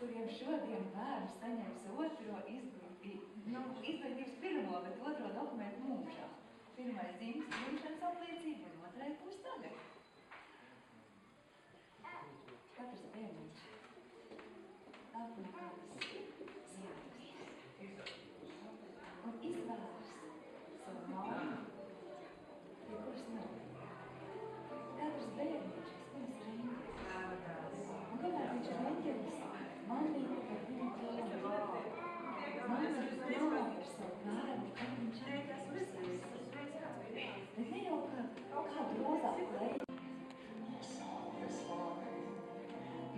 kuriem šodien bērns saņems izglītības pirmo, bet otro dokumentu mūžā. Pirmais dzimšanas apliecība un otrais būs tagad. Katrs bērniņš aplikās un izvēlas savu māmu, pie kuras nav. Katrs bērniņš spēc rīņas. Un kamēr viņš ir reņģelis, mammīte par viņu ķēļu. Mammīte domā par savu bērnu, kad viņš atpūsies. Bet ne jau kādu rozāku leju. No saules vai,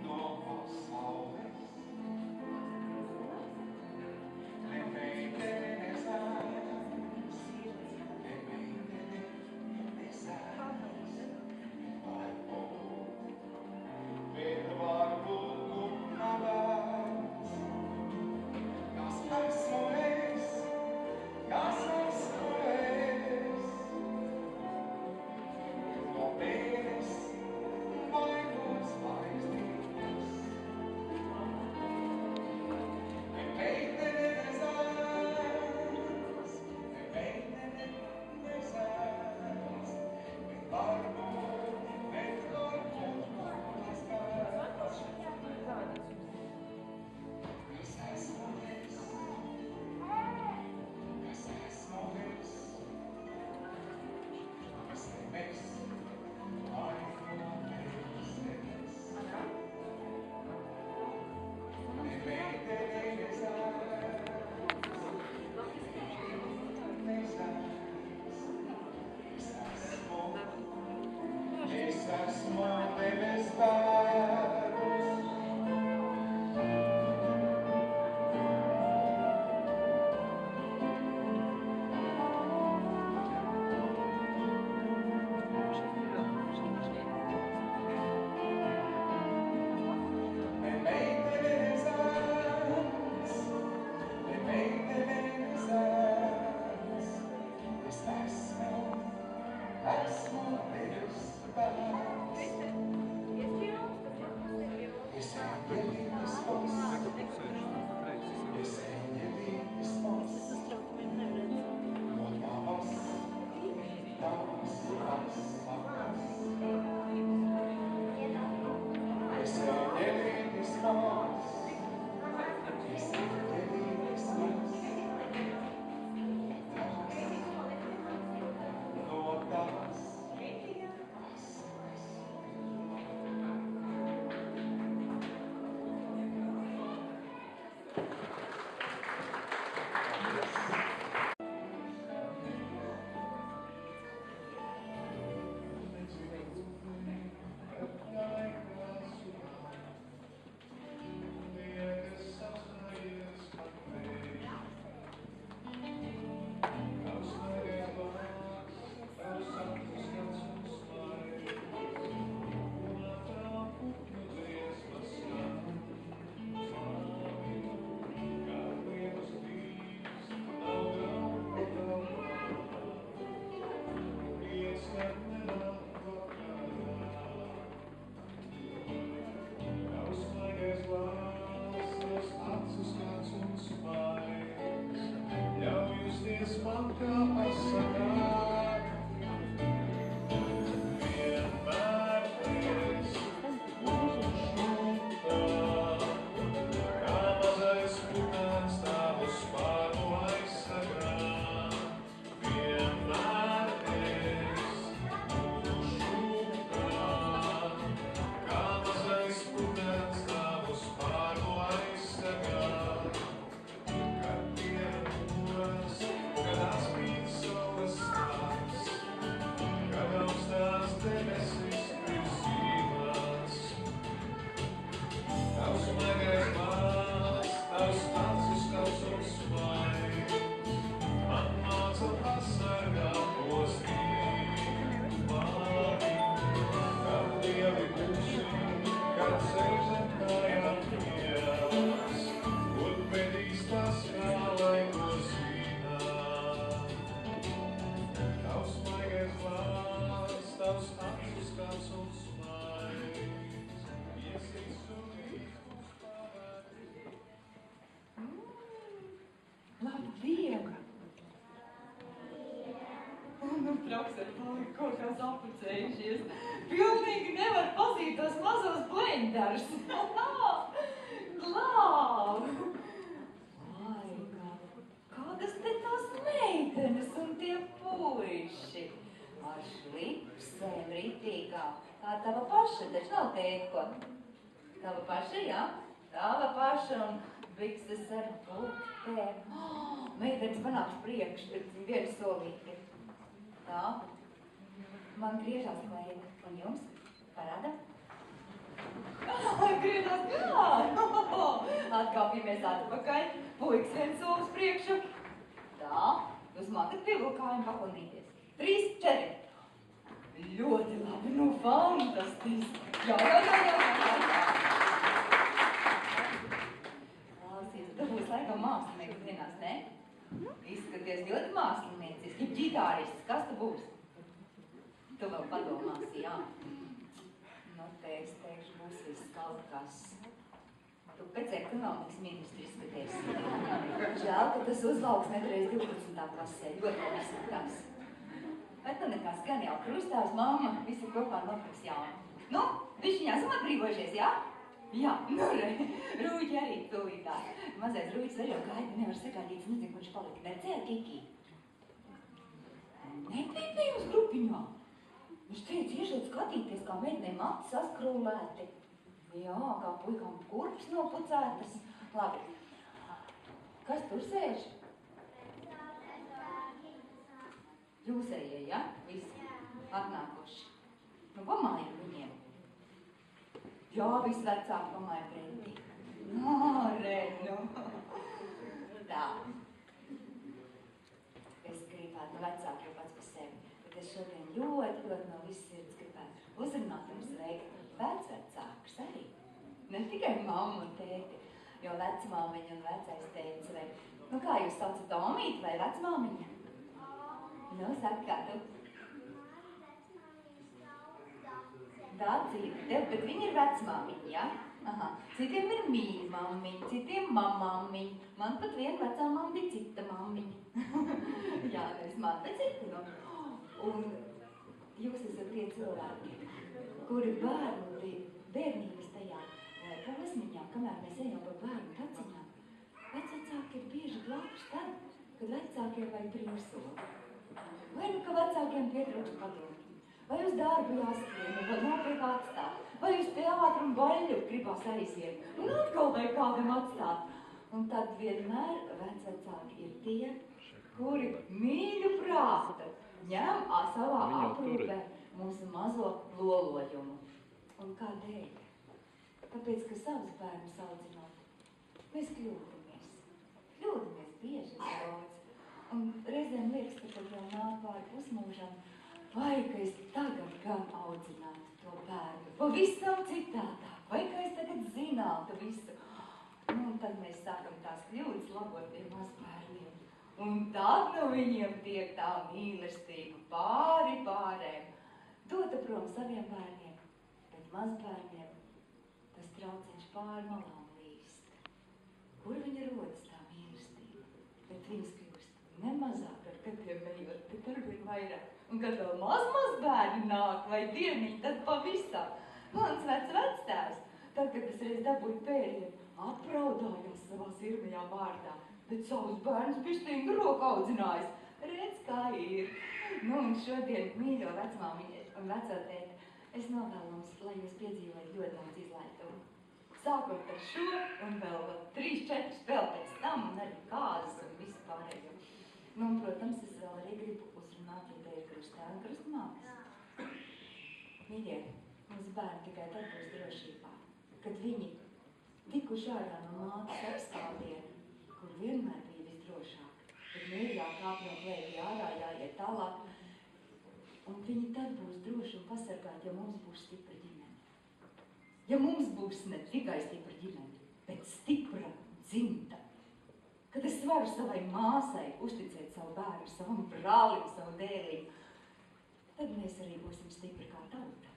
no pasaules. Ne meitenes aiz, ne meitenes aiz. Varbūt nav vairs, kas esmu es, kas esmu es. No pēnes vai no zvaigznības. Ne meitenes aiz, ne meitenes aiz. Bet varbūt kas esmu es, kas esmu es, kas nebes, vai no debes. Ne meitenes aiz, es esmu debes bērns. sapucējušies. Pilnīgi nevar pazīt tos mazos blenderus. Klau! Ai, kādas te tās meitenes un tie puiši. Ar šlipsēm ritīgām. Kā tava paša, taču nav tētko. Tava paša, jā? Tava paša un bikses ar buktēm. Meitenes panāks priekšu, bet vienu solīti. Tā. Man griežās kleita. Un jums? Parāda? Griežās kā? Atkāpjamies atpakaļ. Puiks viens solis priekšu. Tā. Jūs mākat pievilkājumu paklanīties. 3, 4. Ļoti labi, nu fantastiski. Jā. Klausies, tu būs laikam mākslinieks dienās, ne? Izskaties ļoti mākslinieciski, ģitārists, kas tu būs? Tu vēl padomāsi, jā. Nu, te es teikšu, būs viss kaut kas. Tu pēc ekonomikas ministri izskaties. Žēl, ka tas uzlauks nedreiz 12. klasē, ļoti izskatās. Bet nu nekas, gan jau krustāvs, mamma, visi kopā nopirks jaunu. Nu, bišķiņā esam atbrīvojušies, jā? Jā, nu re, Rūģi arī tūlītā. Mazais Rūģis arī jau gaida, nevar sagādīt, nezinu, kurš palika. Neredzēja Kiki? Nebija pie jums grupiņā. Viņš teica, iešot skatīties, kā meitenēm acis saskrūlēti. Jā, kā puikām kurpes nopucētas. Labi. Kas tur sēž? Jūsējie, ja? Visi atnākuši. Nu, pamāju viņiem. Jā, visvecāk pamāju pretī. Nā, Renu. Tā. Es gribētu vecāk jau pats par sevi, bet es šodien ļoti no visas sirds gribētu uzrunāt jums veikt vecvecākus arī. Ne tikai mammu un tēti, jo vecmāmiņa un vecais tētis vai... Nu, kā jūs saucat, Tomīti vai vecmāmiņa? Nu, saka, kā tu? Dācīti, bet viņi ir vecmāmiņi, ja? Aha. Citiem ir mīļa mammiņa, citiem mammiņa. Man pat viena vecā mamma bija cita mammiņa. Jā, nevis man, bet cita, nu. Un jūs esat tie cilvēki, kuri bērnības tajā posmiņā, kamēr mēs ejam pa bērnu taciņām, vecāki ir bieži blakus tad, kad vecākiem vajag brīvsoli. Vai nu, ka vecākiem pietrūkst padomu, vai uz darbu jāskrien, vai nopirkt atstāt, vai uz teātru un baļļu gribās aiziet, un atkal vai kādam atstāt. Un tad vienmēr vecvecāki ir tie, kuri mīļu prātu ņem savā aprūpē mūsu mazo lolojumu. Un kādēļ? Tāpēc, ka savus bērnus audzinot, mēs kļūdamies. Kļūdamies bieži daudz. Un reizēm liekas, ka tad jau nāk pāri pusmūžam, vai ka es tagad gan audzinātu to bērnu, pavisam citādāk, vai ka es tagad zinātu visu. Nu, un tad mēs sākam tās kļūdas labot tiem mazbērniem. Un tad no viņiem tiek tā mīlestība pārēm. Dota prom saviem bērniem, bet mazbērniem tas trauciņš pāri malām līst. Kur viņa rodas tā mīlestība? Bet viņas kļūst nemazāk ar katiem ejot, bet arvien vairāk. Un kad vēl maz bērni nāk vai dieniņi, tad pavisam. Mans vectēvs, tad, kad es reiz dabūju pēļiem, apraudājās savā sirmajā vārdā, bet savus bērnus bišķiņu roku audzinājis. Redz, kā ir. Nu, un šodien, mīļo vecmāmiņa un veco tēti, es novēlu mums, lai jūs piedzīvojat ļoti daudz izlaidumu. Sākot ar šo un vēl 3-4 vēl pēc tam un arī kāzas un visu pārējo. Nu, un, protams, es vēl arī gribu uzrunāt, ja te ir krustēni un krustmātes. Mīļie, mums bērni tikai tad būs drošībā, kad viņi tikuši ārā no mātes apstādiena, kur vienmēr bija visdrošāk, kad mīļā kāpjot lēļi ārā, jāiet tālāk, un viņi tad būs droši un pasargāti, ja mums būs stipra ģimene. Ja mums būs ne tikai stipra ģimene, bet stipra dzimta, kad es varu savai māsai uzticēt savu bērnu, savam brālim, savu dēlim, tad mēs arī būsim stipri kā tauta.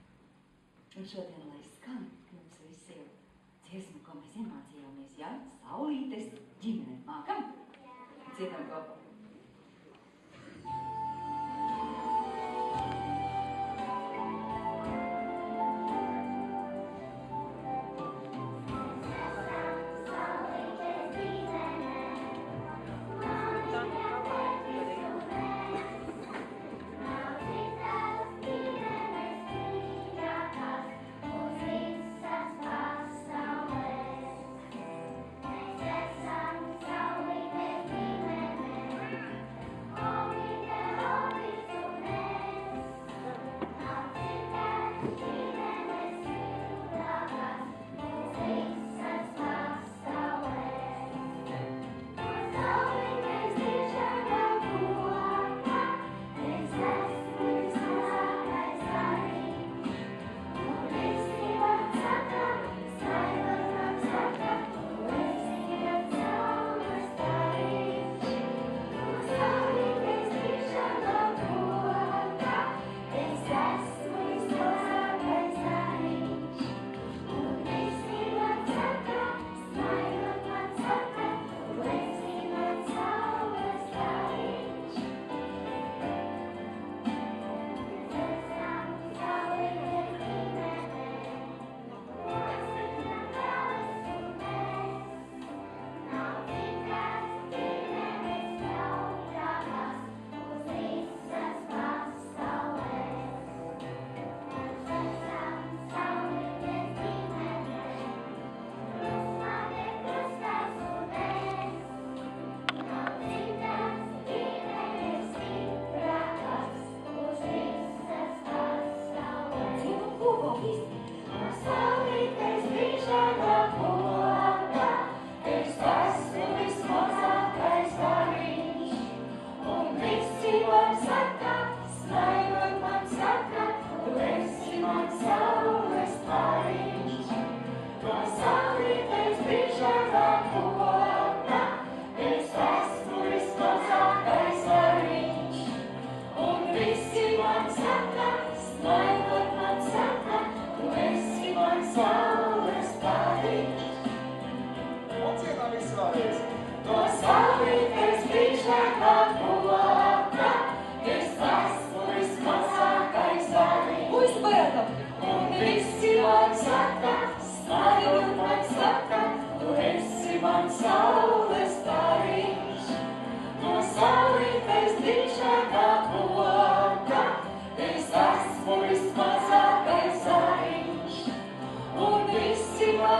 Un šodien, lai skan jums visiem dziesmu, ko mēs iemācījāmies, ja? Saulītes ģimene. Mākam? Dziedam kopā.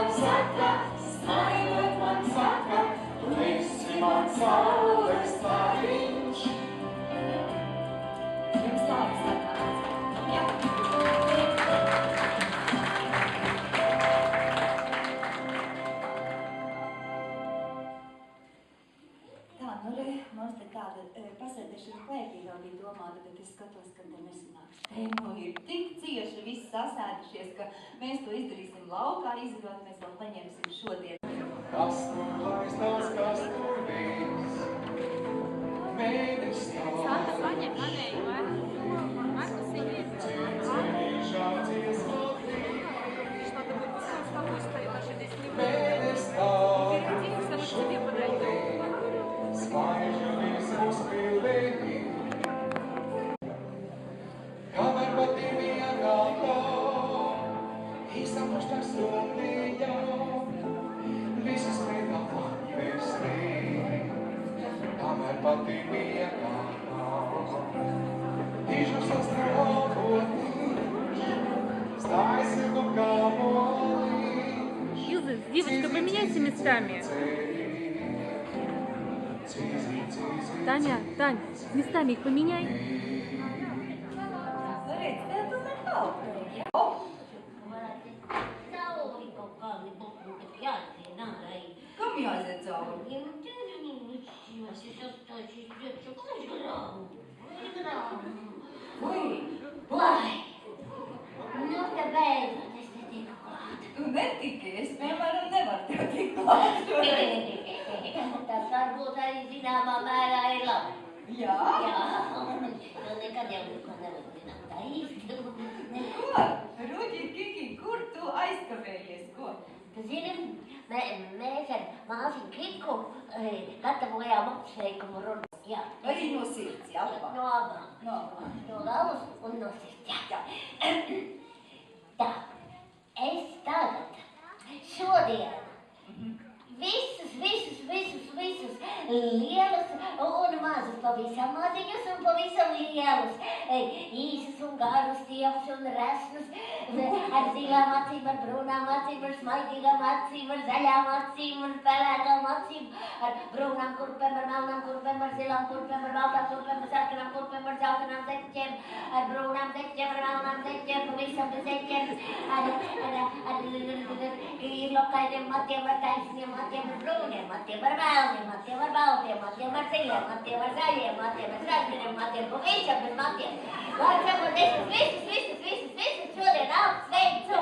man saka, smaidot man saka, tu esi man saules stariņš. Jums labs atnāc. Jā. Tā, nu re, mums te tāda pasēdēšana klēpīgā bija domāta, bet es skatos, ka te nesanāks. Te nu ir tik cieši viss sasēdušies, ka mēs to izdarīsim laukā, izdarot, mēs vēl paņemsim šodien. Kas tur laistās, kas tur vīs? Mēnesis Santa paņem manēju vairāk. Markus ir cienīšā dziesmotīs. Надо будет с тобой стоять, наши здесь не Mēnesis Перейди, чтобы к тебе подойдем. Smaižu visu uzpildīt. Kamēr pati miegā tā, īsamoš tā stundījā, visas lietā atpestīt. Kamēr pati miegā tā, tīšu sastrāvotīš, stājas kā molīš. Илза, девочка, поменяйся местами. Таня, Тань, местами их поменяй. Nu redz, tev tu nekalpoji, jā? Kam jāiziet cauri? Ui, tu netiki, es, piemēram, nevaru tev tik klāt. Tas varbūt arī zināmā mērā ir labi. Jā? Jā, jo nekad jau neko nevar zināt tā īsti. Ko? Ruģi, Kiki, kur tu aizkavējies, ko? Tu zini, mēs ar māsiņu Kiku gatavojām apsveikumu runas. Jā. Arī no sirds, jā? No abām. No abām. No galvas un no sirds. Jā. Tā, es tagad šodien visus lielas un mazas, pavisam maziņas un pavisam lielas, īsas un garas, tievas un resnas, ar zilām acīm, ar brūnām acīm, ar smaidīgām acīm, ar zaļām acīm, ar pelēkām acīm, ar brūnām kurpēm, ar melnām kurpēm, ar zilām kurpēm, ar baltām kurpēm, ar sarkanām kurpēm, ar zeltainām zeķiem, ar brūnām zeķiem, ar melnām zeķiem, pavisam zeķiem, ar lokainiem matiem, ar taisniem matiem, ar brūniem matiem, ar melniem matiem, ar baltiem matiem, ar ziliem matiem, ar zaļiem matiem, ar sarkaniem matiem, pavisam bez matiem. Vārds sakot, es visus šodien apsveicu.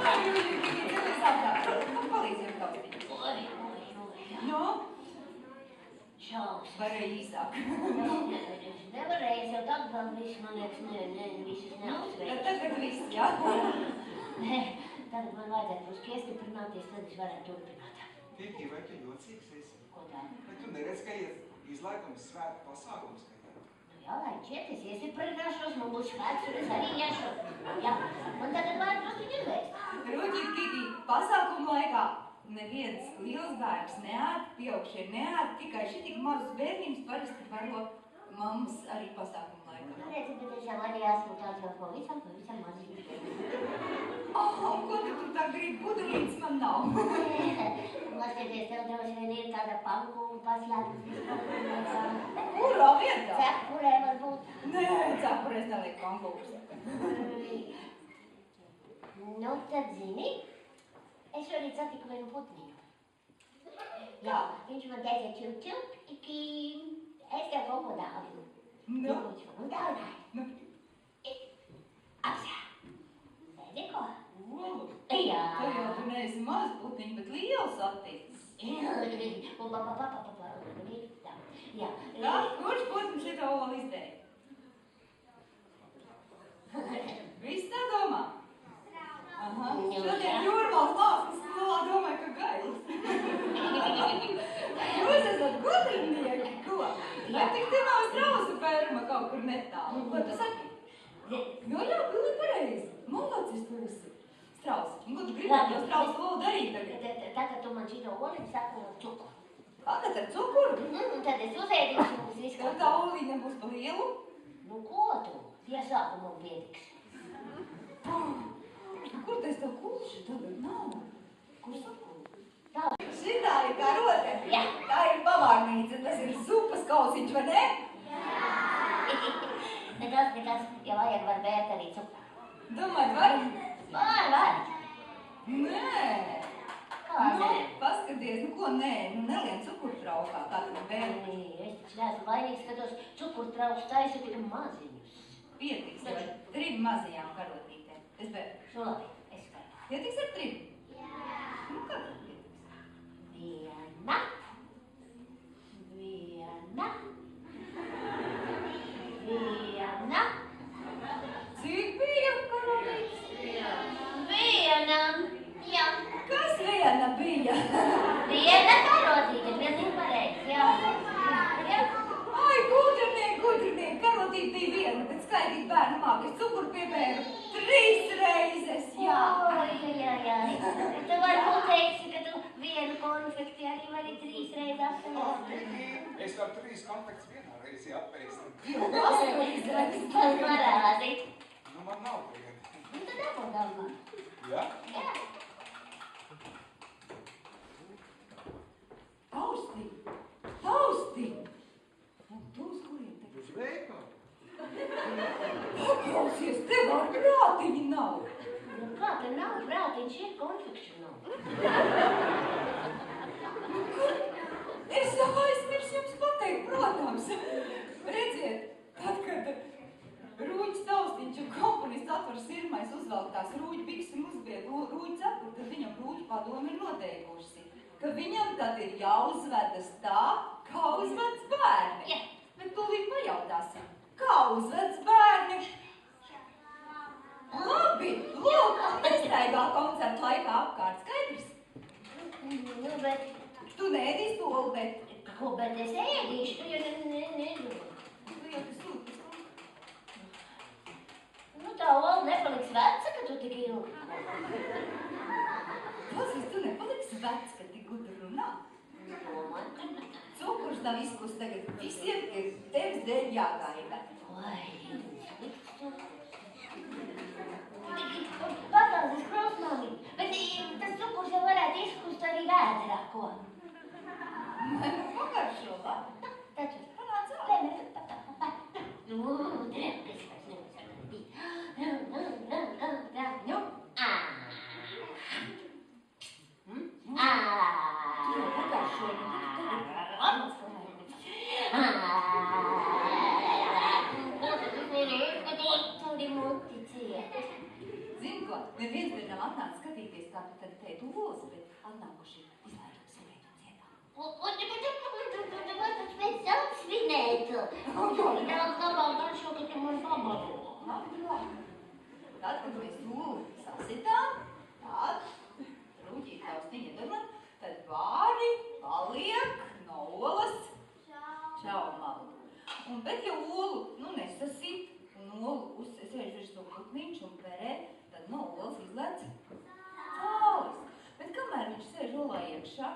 Ai, Ruģi, Kiki, tev ir saptāk. Palīdzēm tautiņu. No? Šausmas. Varēja īsāk. Es nevarēju, es jau tagad vēl visu, man liekas, visus Tad neapsveicu. tagad viss, jā? Tagad man vajadzētu būs iestiprināties, tad es varētu turpināt. Kiki, vai tu jocīgs esi? Ko tā? Vai tu neredz, ka izlaikams svēta pasākums? Nu jā, lai čiet, es iestiprināšos, man būs spēks, un es arī iešu. Jā, man tagad vajag drusku izvērst. Ruģi, Kiki, pasākumu laikā neviens liels bērns neēd, pieaugšie neēd, tikai šitik mazus bērniņus parasti baro mammas arī pasākumu laikā. Redzi, bet es jau arī esmu tāds jau pavisam maziņš. Oh, ko tu tā gribi? Budulītes man nav. Paskaties, tev droši vien ir kāda pankūla paslēpta. Kurā vietā? Cepurē varbūt. Nē, cepurēs neliek pankūks. Nu, tad zini, es šorīt satiku vienu putniņu. Jā, viņš man teica čup, iki, es tev kaut ko dāvinu. Nu? Un dāvināju. Nu? Apsā. Zini ko? Jā. Tev jau tu neesi maz putiņi, bet liels atticis. Un tā. Jā. Tā, kurš putiņš šito olu izdēja? Viss tā domā? Aha, šodien Jūrmals mākslas skolā domāju, ka gailis. Jūs esat gudrinieki, ko? Vai tik te nav strausu ferma kaut kur netālu? Ko tu saki? Jā, pilnīgi pareizi. Malacis tu esi. Strausi. Un ko tu gribētu jau strausu olu darīt tagad? Tagad tu man šito oliņu saka ar cukuru. Tagad ar cukuru? Un tad es uzēdīšu mums visu. Tev tā olīne būs pa lielu? Nu ko tu? Iesākumam pietiks. taču tagad nav. Kur sakot? Tā. Šitā ir karote. Jā. Tā ir pavārnīca, tas ir zupas kausiņš, vai ne? Nekas, ja vajag var bērt arī cukuru. Domāju, var? Var. Nē. Kā nē? Paskaties, ko nē, nelien cukurtraukā, kā tu vēl. Es taču neesmu vainīgs, ka tos cukurtraukus taisa tik maziņus. Pietiks ar 3 mazajām karotītēm. Es bēru. Nu labi, es skaitu. Pietiks ar 3? Nu, kā tad pietiks? 1. Cik bija karotītes? 1. Jā. Kas viena bija? 1 karotīte, pilnīgi pareizi, jā. Ai, gudrinieki, karotīte bija viena, bet skaitīt bērnu mākas cukuru piebēru 3 reizes, jā. Jā. Tu varbūt teiksi, ka tu 1 konfekti arī vari 3 reizes apēst. Es varu 3 konfekts vienā reizē apēst. Tas parādi. Nu, man nav tagad. Nu, tad nepadomā. Jā? Jā. Tausti! Un tu uz kuriem te? Uz veikalu. Paklausies, tev ar prātiņi nav. Nu, kā te nav prātiņš, ir konfekšu nav. Es jau aizmirsu jums pateikt, protams. Redziet, tad, kad Rūģis Taustiņš un komponists Atvars Sirmais uzvelk tās rūģi biks un uzbied rūģi cepuri, tad viņam rūģi padomi ir noteikusi, ka viņam tad ir jāuzvedas tā, kā uzvedas bērni. Jā. Bet tūlīt pajautāsim, kā uzvedas bērni? Labi, lūk, nestaigā koncertu laikā apkārt, skaidrs? Nu, bet... Tu neēdīsi tolu, bet... Ko, bet es ēdīšu, tu jau nezinu. Tu jau tas sūti. Nu, tā ola nepaliks veca, ka tu tik ilgi. Klausies, tu nepaliksi vecs, ka tik gudri runā. Domāju, ka ne. Cukurs nav izkus tagad. Visiem ir tevis dēļ jāgaida. Vai, slikts cukurs. Pagaldies, krosmāmi, bet tas cukurs jau varētu izkust arī vēderā, ko? Nu, pagaršo, labi. Taču. Panāc ārā. Nu, drēbis vairs nevar. Nu, Tu jau pagaršo, Zini ko, neviens vēl nav atnācis skatīties, kā tu tad teitu olas, bet atnākuši izmērot svinēt un dziedāt. Pēc tam svinētu. Daudz labāk daršo, ka tu man pabado. Labi. Tad, kad mēs olu sasitām, tad Rūģīt Taustiņa domāt, tad bāri paliek no olas čaumalu. Bet ja olu, nesasit, un olu sēž virs to putniņš un perē, tad no olas izlec cālis. Bet kamēr viņš sēž olā iekšā,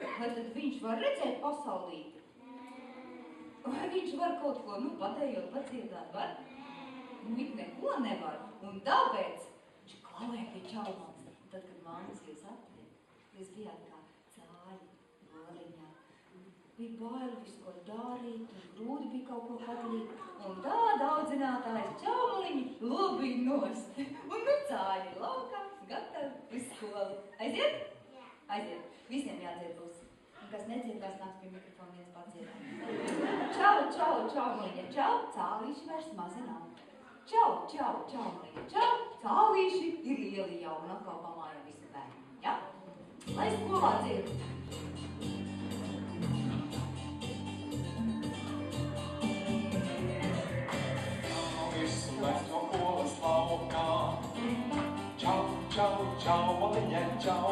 vai tad viņš var redzēt pasaulīti? Vai viņš var kaut ko, padējot, padziedāt, var? It neko nevar, un tāpēc viņš klauvē pie čaumals. Tad, kad māmas jūs atliek, jūs bijāt kā cāļi, noriņā. Bija baili visu ko darīt, un grūti bija kaut ko padarīt, un tāda audzinātājs čaumaliņi lobīja nost. Un cāļi laukā, gatavi uz skolu. Aiziet? Aiziet. Visiem jādzied būs. Un kas nedziedās, nāks pie mikrofona viens pats dziedāt. Čau, čaumaliņa, čau, cālīši vairs mazi nav. Čau, maliņa, čau, cālīši ir lieli jau un atkal pamājam visi bērni, ja? Lai skolā dzied. Visu lec no olas laukā. Čau, maliņa, čau.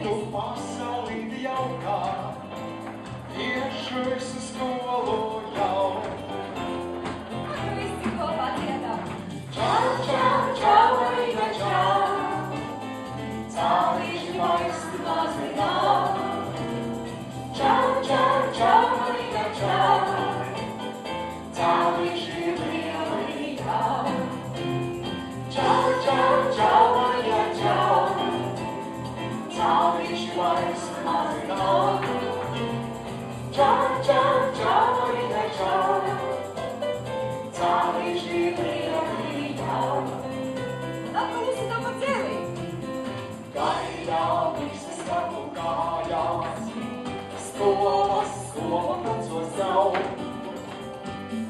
Tu pasaulīti jaukā. Iešu visu skolu jau. Visi kopā dziedām. Čau, maliņa, čau. Cālīši maisti mazi nav. Čau, maliņa, čau. Cālīši lieli jau. Čau,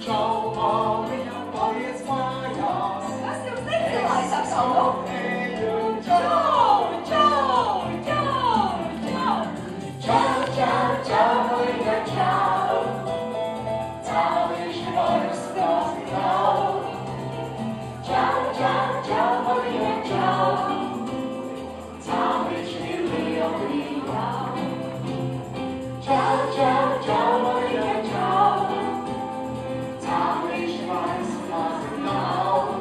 Čau, māmiņa, paliec mājās. Kas jums necilājs atkal? Eju, Čau, čau, čau, čau. Čau, čau, čau, Marija, čau. Cālīši vairs tās nav. Čau, čau, čau, Marija, čau. Cālīši lieli jau. Čau, čau, čau, Marija, čau. Cālīši vairs tās nav.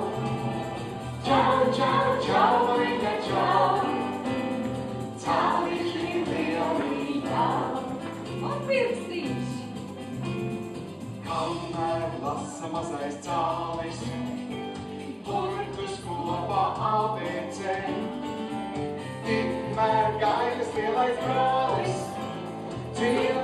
Čau, čau, čau, Marija, čau. Cālīši lieli jau. Un pirkstīši. kamēr lasa mazais cālis, burtus kopā ABC. Tikmēr gaidas lielais brālis, dzīvo